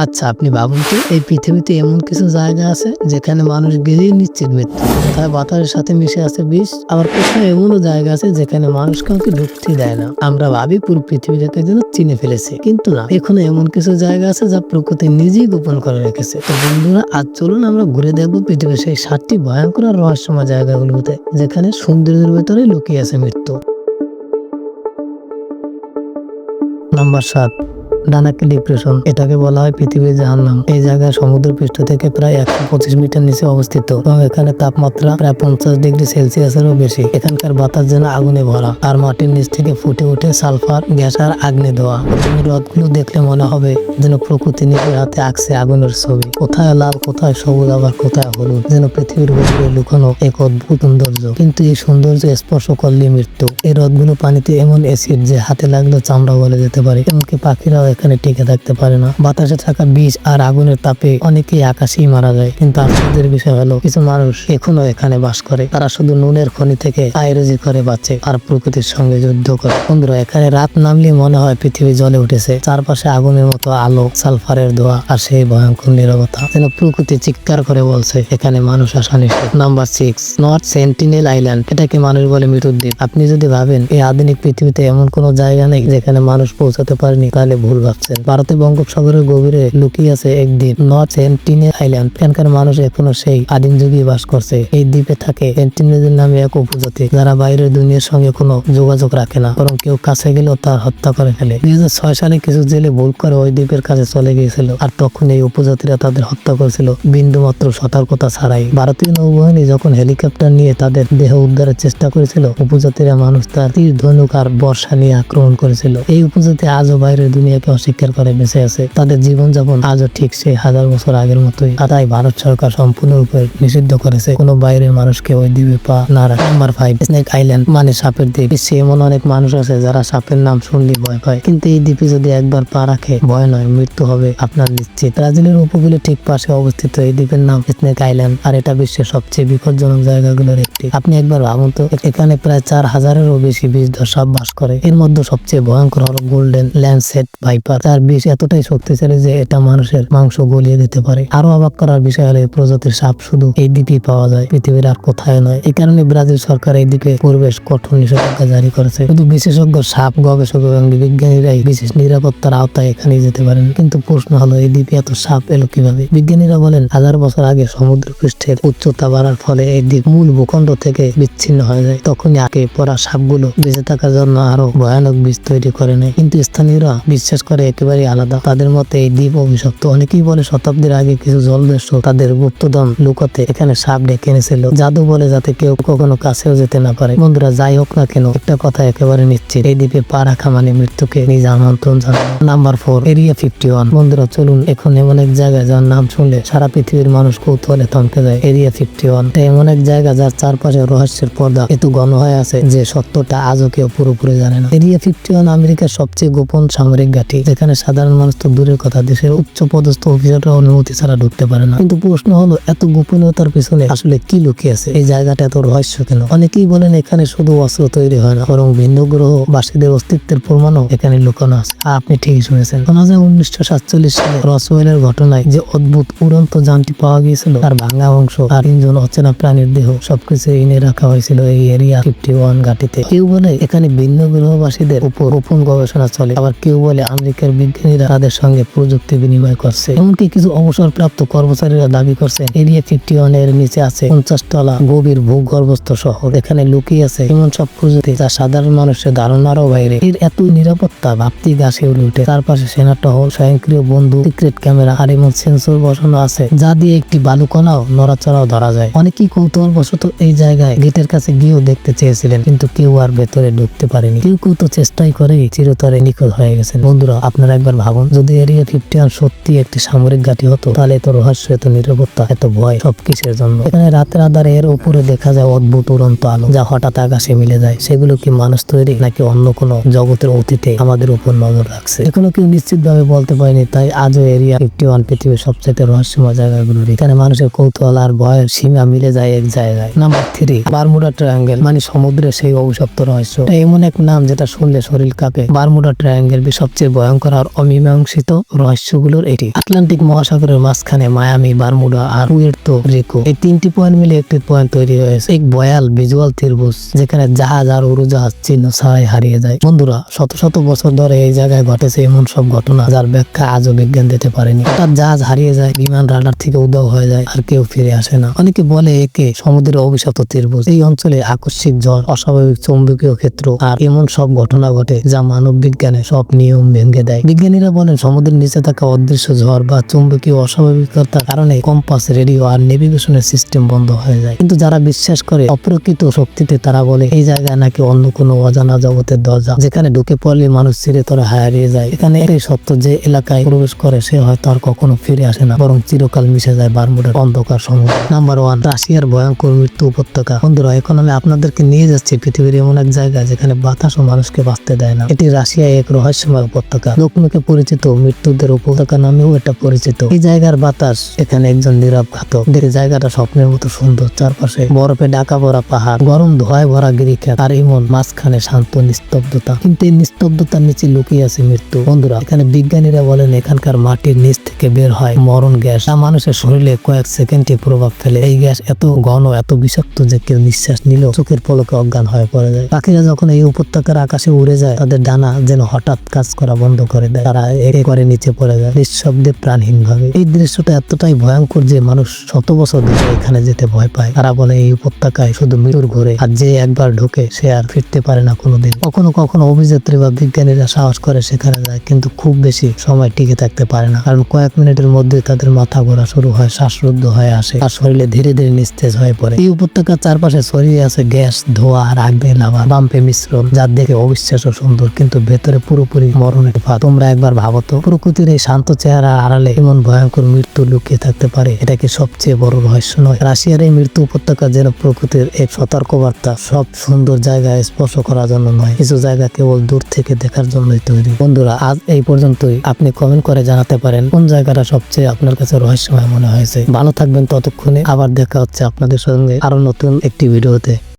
আচ্ছা, আপনি ভাবুন তো, এই পৃথিবীতে এমন কিছু জায়গা আছে যেখানে মানুষ গেলেই নিশ্চিত মৃত্যু। কোথায় বাতাসের সাথে মিশে আছে বিষ, আবার কোথায় এমনও জায়গা আছে যেখানে মানুষ কাউকে ঢুকতে দেয় না। আমরা ভাবি পুরো পৃথিবীটাকে যেন চিনে ফেলেছে, কিন্তু না, এখনো এমন কিছু জায়গা আছে যা প্রকৃতি নিজেই গোপন করে রেখেছে। তো বন্ধুরা, আজ চলুন আমরা ঘুরে দেখবো পৃথিবীর সেই 7টি ভয়ঙ্কর আর রহস্যময় জায়গাগুলোতে যেখানে সৌন্দর্যের ভেতরে লুকিয়ে আছে মৃত্যু। নাম্বার 7, ডানাকি ডিপ্রেশন। এটাকে বলা হয় পৃথিবীর জাহান্নাম। এই জায়গায় সমুদ্র পৃষ্ঠ থেকে প্রায় 125 মিটার নিচে অবস্থিত এবং এখানে তাপমাত্রা প্রায় 50 ডিগ্রি সেলসিয়াসেরও বেশি। এখানকার বাতাস যেন আগুনে ভরা, আর মাটির নিচ থেকে ফুটে ওঠে সালফার গ্যাস আর আগ্নে ধোঁয়া। হ্রদগুলো দেখলে মনে হবে যেন প্রকৃতি নিজের হাতে আঁকছে আগুনের ছবি। কোথায় লাল, কোথায় সবুজ, আবার কোথায় হলুদ, যেন পৃথিবীর গভীরে লুকানো এক অদ্ভুত সৌন্দর্য। কিন্তু এই সৌন্দর্য স্পর্শ করলে মৃত্যু। এই হ্রদগুলো পানিতে এমন অ্যাসিড যে হাতে লাগলে চামড়া গলে যেতে পারে। এমনকি পাখিরাও এখানে টিকে থাকতে পারে না। বাতাসে থাকা বিষ আর আগুনের তাপে অনেকেই আকাশেই মারা যায়। কিন্তু আশ্চর্যের বিষয় হলো, কিছু মানুষ এখনো এখানে বাস করে। তারা শুধু নুনের খনি থেকে আয় রুজি করে বাঁচে আর প্রকৃতির সঙ্গে যুদ্ধ করে। বন্ধুরা, এখানে রাত নামলে মনে হয় পৃথিবী জ্বলে উঠেছে। চারপাশে আগুনের মতো আলো, সালফারের ধোঁয়া আর সেই ভয়ঙ্কর নীরবতা, যেন প্রকৃতি চিৎকার করে বলছে এখানে মানুষ আসা নিষেধ। Number 6, north sentinel island. এটাকে মানুষ বলে মৃত্যুর দ্বীপ। আপনি যদি ভাবেন এই আধুনিক পৃথিবীতে এমন কোন জায়গা নেই যেখানে মানুষ পৌঁছাতে পারেনি, তাহলে ভুল ভাবছেন। ভারতে বঙ্গোপসাগরের গভীরে লুকিয়ে আছে এক দ্বীপ, নর্থ সেন্টিনেল আইল্যান্ড। এখানকার মানুষ এখনো সেই আদিম যুগে বাস করছে। এই দ্বীপে থাকে সেন্টিনেল নামে এক উপজাতি, যারা বাইরের দুনিয়ার সঙ্গে কোনো যোগাযোগ রাখে না, বরং কেউ কাছে গেলেও তার হত্যা করে ফেলে। 2006 সালে কিছু জেলে ভুল করে ওই দ্বীপের কাছে চলে গিয়েছিল, আর তখন এই উপজাতিরা তাদের হত্যা করেছিল বিন্দুমাত্র সতর্কতা ছাড়াই। ভারতীয় নৌবাহিনী যখন হেলিকপ্টার নিয়ে তাদের দেহ উদ্ধারের চেষ্টা করেছিল, উপজাতিরা মানুষ তার তীর, ধনুক আর বর্ষা নিয়ে আক্রমণ করেছিল। এই উপজাতি আজও বাইরের দুনিয়াকে অস্বীকার করে বেঁচে আছে। তাদের জীবনযাপন আজও ঠিক সেই 1000 বছর আগের মতোই। তাই ভারত সরকার সম্পূর্ণরূপে নিষিদ্ধ করেছে কোনো বাইরের মানুষকে ওই দ্বীপে পা না রাখা। নাম্বার 5, স্নেক আইল্যান্ড মানে সাপের দ্বীপ। বিশ্বে এমন অনেক মানুষ আছে যারা সাপের নাম শুনলে ভয় পায়, কিন্তু এই দ্বীপে যদি একবার পা রাখে, ভয় নয়, মৃত্যু হবে আপনার নিশ্চিত। ব্রাজিলের উপকূলে ঠিক পাশে অবস্থিত এই দ্বীপের নাম স্নেক আইল্যান্ড, আর এটা বিশ্বের সবচেয়ে বিপজ্জনক জায়গাগুলোর একটি। আপনি একবার ভাবুন তো, এখানে প্রায় 4000-এরও বেশি বিষধর সাপ বাস করে। এর মধ্যে সবচেয়ে ভয়ঙ্কর হলো গোল্ডেন ল্যান্ডসেট ভাইপার। তার বিষ এতটাই শক্তিশালী যে এটা মানুষের মাংস গলিয়ে দিতে পারে। আরো অবাক করার বিষয় হলো, এই প্রজাতির সাপ শুধু এই দ্বীপেই পাওয়া যায়, পৃথিবীর আর কোথায় নয়। এই কারণে ব্রাজিল সরকার এই দ্বীপে প্রবেশ কঠোর নিষেধাজ্ঞা জারি করেছে। শুধু বিশেষজ্ঞ, সাপ গবেষক এবং বিজ্ঞানীরাই বিশেষ নিরাপত্তার আওতায় এখানে যেতে পারেন। কিন্তু প্রশ্ন হলো, এই দ্বীপে এত সাপ এলো কিভাবে? বিজ্ঞানীরা বলেন, 1000 বছর আগে সমুদ্র পৃষ্ঠের উচ্চতা বাড়ার ফলে এই দ্বীপ মূল ভূখণ্ড থেকে বিচ্ছিন্ন হয়ে যায়। তখনই আগে পড়া সাপগুলো বেঁচে থাকার জন্য আরো ভয়ানক বিষ তৈরি করে নেয়। কিন্তু স্থানীয়রা বিশ্বাস করে একেবারে আলাদা। তাদের মতে এই দ্বীপ অভিশপ্ত। অনেকেই বলে শতাব্দীর আগে কিছু জলদস্যু তাদের গুপ্তধন লুকাতে এখানে সাপ ডেকে এনেছিল। জাদু বলে যাতে কেউ কখনো কাছেও যেতে না পারে। বন্ধুরা, যাই হোক না কেন, একটা কথা একেবারে নিশ্চিত, এই দ্বীপে পা রাখা মানে মৃত্যুকে নিজে আমন্ত্রণ জানানো। Number 4, area 51। বন্ধুরা, চলুন এখন এমন এক জায়গায় যার নাম শুনলে সারা পৃথিবীর মানুষ কৌতূহলে থমকে যায়। এরিয়া 51 এমন এক জায়গা যার চারপাশে রহস্যের পর্দা এত ঘন হয়ে আছে যে সত্যটা আজও কেউ পুরোপুরি জানে না। এরিয়া 51 আমেরিকার সবচেয়ে গোপন সামরিক ঘাঁটি, যেখানে সাধারণ মানুষ তো দূরের কথা, দেশের উচ্চ পদস্থ অফিসাররা অনুমতি ছাড়া ঢুকতে পারে না। কিন্তু প্রশ্ন হলো, এত গোপনীয়তার পিছনে আসলে কি লুকিয়ে আছে? এই জায়গাটা এত রহস্য কেন? অনেকেই বলেন এখানে শুধু অস্ত্র তৈরি হয় না, বরং ভিন্ন গ্রহবাসীদের অস্তিত্বের প্রমাণও এখানে লুকানো আছে। আপনি ঠিকই শুনেছেন। 1947 সালে রসওয়েলের ঘটনায় যে অদ্ভুত উড়ন্ত যানটি পাওয়া গিয়েছিল, তার ভাঙা অংশ আর 3 জন অচেনা প্রাণীর দেহ সবকিছু এনে রাখা হয়েছিল এই এরিয়া 51 ঘাঁটিতে। কেউ বলে এখানে ভিন্ন গ্রহবাসীদের উপর গোপন গবেষণা চলে, আবার কেউ বলে আমেরিকার বিজ্ঞানীরা তাদের সঙ্গে প্রযুক্তি বিনিময় করছে। এমনকি কিছু অবসরপ্রাপ্ত কর্মচারীরা দাবি করছে এরিয়া 51 এর নিচে আছে 50 তলা গভীর ভূগর্ভস্থ শহর। এখানে লুকিয়ে আছে এমন সব প্রযুক্তি যা সাধারণ মানুষের ধারণারও বাইরে। এর এত নিরাপত্তা ভাবতেই গা শিউরে ওঠে। চারপাশে সেনা টহল, স্বয়ংক্রিয় বন্ধু, সিক্রেট ক্যামেরা আর এমন সেন্সর বসানো আছে যা দিয়ে একটি বালুকণাও নড়াচড়াও ধরা যায়। অনেকেই কৌতূহলবশত এই জায়গায় গেটের কাছে গিয়েও দেখতে চেয়েছিলেন, কিন্তু কেউ আর ভেতরে ঢুকতে পারেনি। কেউ কেউ তো চেষ্টাই করে চিরতরে নিখোঁজ হয়ে গেছেন। বন্ধুরা, আপনারা একবার ভাবুন, যদি এরিয়া 51 সত্যি একটি সামরিক ঘাঁটি হতো, তাহলে এত রহস্য, এত নিরাপত্তা, এত ভয় সব কিসের জন্য? এখানে রাতের আধারে এর উপরে দেখা যায় অদ্ভুত উড়ন্ত আলো যা হঠাৎ আকাশে মিলে যায়। সেগুলো কি মানুষ তৈরি নাকি অন্য কোনো জগতের অতীতে আমাদের উপর নজর রাখছে? এখনো কেউ নিশ্চিত ভাবে বলতে পারেনি। তাই আজও এরিয়া 51 পৃথিবীর সবচেয়ে রহস্যময় জায়গাগুলো। এখানে মানুষের কৌতূহল আর ভয়ের সীমা মিলে যায় এক জায়গায়। নাম্বার 3, বারমুডা ট্রায়াঙ্গেল মানে সমুদ্রের সেই অভিশপ্ত রহস্য। এমন এক নাম যেটা শুনলে শরীর কাঁপে। বারমুডা ট্রায়াঙ্গেল সবচেয়ে ভয়ঙ্কর আর অমীমাংসিত রহস্যগুলোর এটি। আটলান্টিক মহাসাগরের মাঝখানে মায়ামি, বারমুডা আর পুয়ের্তো রিকো, এই 3টি পয়েন্ট মিলে একটি পয়েন্ট তৈরি হয়েছে, এক ভয়াল ভিজুয়াল ত্রিভুজ যেখানে জাহাজ আর উড়োজাহাজ চিহ্ন ছাড়াই হারিয়ে যায়। বন্ধুরা, শত শত বছর ধরে এই জায়গায় ঘটেছে এমন সব ঘটনা যার ব্যাখ্যা আজও বিজ্ঞান দিতে পারেনি। হঠাৎ জাহাজ হারিয়ে যায়, বিমান রাডার থেকে উধাও হয়ে যায়, আর কেউ ফিরে আসে না। অনেকে বলে একে সমুদ্রের অভিশপ্ত ত্রিভুজ। এই অঞ্চলে আকস্মিক ঝড়, অস্বাভাবিক চৌম্বকীয় ক্ষেত্র আর এমন সব ঘটনা ঘটে যা মানব বিজ্ঞানে সব নিয়ম ভেঙে দেয়। বিজ্ঞানীরা বলেন সমুদ্রের নিচে থাকা অদৃশ্য ঝড় বা চৌম্বকীয় অস্বাভাবিকতার কারণে কম্পাস, রেডিও আর নেভিগেশনের সিস্টেম বন্ধ হয়ে যায়। কিন্তু যারা বিশ্বাস করে অপ্রকৃত শক্তিতে, তারা বলে এই জায়গায় নাকি অন্য কোনো অজানা জগতের দরজা, যেখানে ঢুকে পড়লে মানুষ চিরতরে হারিয়ে যায়। এখানে এই সত্য, যে এলাকায় প্রবেশ করে সে হয়তো আর কখনো ফিরে আসে না, বরং চিরকাল মিশে যায় বারমুডার অন্ধকার সমুদ্র। নাম্বার 1, রাশিয়ার ভয়ঙ্কর মৃত্যু উপত্যকা। বন্ধুরা, এখন আমি আপনাদেরকে নিয়ে যাচ্ছি পৃথিবীর এমন এক জায়গা যেখানে বাতাসও মানুষকে বাঁচতে দেয় না। এটি রাশিয়ায় এক রহস্যময় উপত্যকা, লোকমুখে পরিচিত মৃত্যুদের উপত্যকা নামেও এটা পরিচিত। এই জায়গার বাতাস এখানে একজন নীরব ঘাতক। দেখে জায়গাটা স্বপ্নের মতো সুন্দর, চারপাশে বরফে ঢাকা ভরা পাহাড়, গরম ধোঁয়ায় ভরা গিরিখাত আর এমন মাঝখানে শান্ত নিস্তব্ধতা। কিন্তু এই নিস্তব্ধতার নিচে লুকিয়ে আছে মৃত্যু। বন্ধুরা, এখানে বিজ্ঞানীরা বলেন এখানকার মাটির নিচ থেকে বের হয় মরণ গ্যাস, যা মানুষের শরীরে কয়েক সেকেন্ডে প্রভাব ফেলে। এই গ্যাস এত ঘন, এত বিষাক্ত যে কেউ নিঃশ্বাস নিলেও চোখের পলকে অজ্ঞান হয়ে পড়ে যায়। পাখিরা যখন এই উপত্যকার আকাশে উড়ে যায়, তাদের ডানা যেন হঠাৎ কাজ করা বন্ধ করে দেয়, তারা একে করে নিচে পড়ে যায় নিঃশব্দে, প্রাণহীন ভাবে। এই দৃশ্যটা এতটাই ভয়ঙ্কর যে মানুষ শত বছর ধরে এখানে যেতে ভয় পায়। তারা বলে এই উপত্যকায় শুধু মৃত্যুর ঘোরে, আর যে একবার ঢোকে সে আর ফিরতে পারে না কোনোদিন। কখনো কখনো অভিযাত্রী বা বিজ্ঞানীরা সাহস করে সেখানে যায়, কিন্তু খুব বেশি সময় টিকে থাকতে পারে না, কারণ কয়েক মিনিটের মধ্যে তাদের মাথা ঘোরা শুরু হয়, শ্বাসরুদ্ধ হয়ে আসে আর শরীরে ধীরে ধীরে নিস্তেজ হয়ে পড়ে। এই উপত্যকার চারপাশে ছড়িয়ে আছে গ্যাস, ধোঁয়া আর আগুনে লাভা বাম্পে মিশ্রণ, যা দেখে অবিশ্বাস্য সুন্দর, কিন্তু ভেতরে পুরোপুরি মরণের ফাঁদ। তোমরা একবার ভাবো তো, প্রকৃতির এই শান্ত চেহারা আড়ালে এমন ভয়ঙ্কর মৃত্যু লুকিয়ে থাকতে পারে? এটা কি সবচেয়ে বড় রহস্য নয়? রাশিয়ার এই মৃত্যু উপত্যকা যেন প্রকৃতির এক সতর্কবার্তা, সব সুন্দর জায়গায় স্পর্শ করার জন্য নয়, কিছু জায়গা কেবল দূর থেকে দেখার জন্যই তৈরি। বন্ধুরা, আজ এই পর্যন্তই। আপনি কমেন্ট করে জানাতে পারেন কোন জায়গাটা সবচেয়ে আপনার কাছে রহস্যময় মনে হয়েছে। ভালো থাকবেন ততক্ষণে। আবার দেখা হচ্ছে আপনাদের সঙ্গে আরো নতুন একটি ভিডিওতে।